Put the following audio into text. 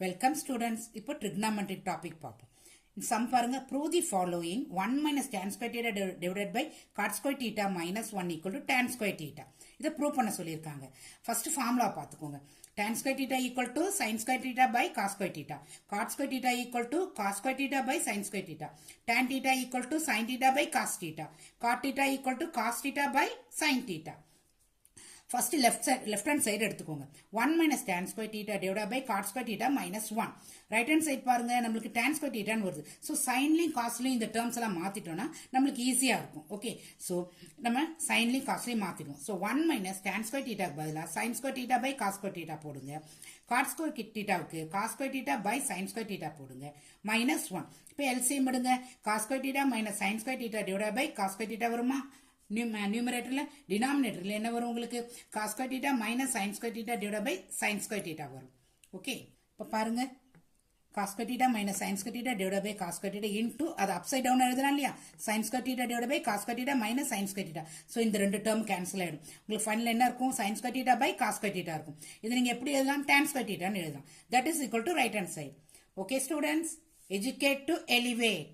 Welcome students. இப்போ trigonometric topic பார்ப்போம். Sum பாருங்க, prove the following 1 minus tan square theta divided by cot square theta minus 1 equal to tan square theta. இதை prove பண்ண சொல்லியிருக்காங்க. First formula பார்த்துக்கோங்க. Tan square theta equal to sin square theta by cos square theta. Cot square theta equal to cos square theta by sin square theta. Tan theta equal to sin theta by cos theta. Cot theta equal to cos theta by sin theta. First left hand side எடுத்துக்கோங்க 1 minus tan square theta divided by cot square theta minus 1 right hand side பாருங்க நமக்கு tan square theta வருது so sinலயும் cosலயும் இந்த terms எல்லாம் மாத்திட்டோம்னா நமக்கு ஈஸியா இருக்கும் okay so நம்ம sinலயும் cosலயும் மாத்திடுவோம் so 1 minus tan square theta பதிலா sin square theta by cos square theta போடுங்க cot square thetaவுக்கு cos square theta by sin square theta போடுங்க minus 1 இப்போ LCM எடுங்க cos square theta minus sin square theta divided by cos square theta வருமா numeratorல denominatorல என்ன வரும் உங்களுக்கு cos square theta minus sin square theta divided by sin square theta வரும் okay இப்ப பாருங்க cos square theta minus sin square theta divided by cos square theta into அது upside down எழுதலாம் இல்லையா sin square theta divided by cos square theta minus sin square theta so இந்த ரெண்டு term cancel ஆயிடும் உங்களுக்கு final என்ன இருக்கும் sin square theta by cos square theta இருக்கும் இது நீங்க எப்படி எழுதலாம் tan square theta ன்னு எழுதலாம் that is equal to right hand side okay students educate to elevate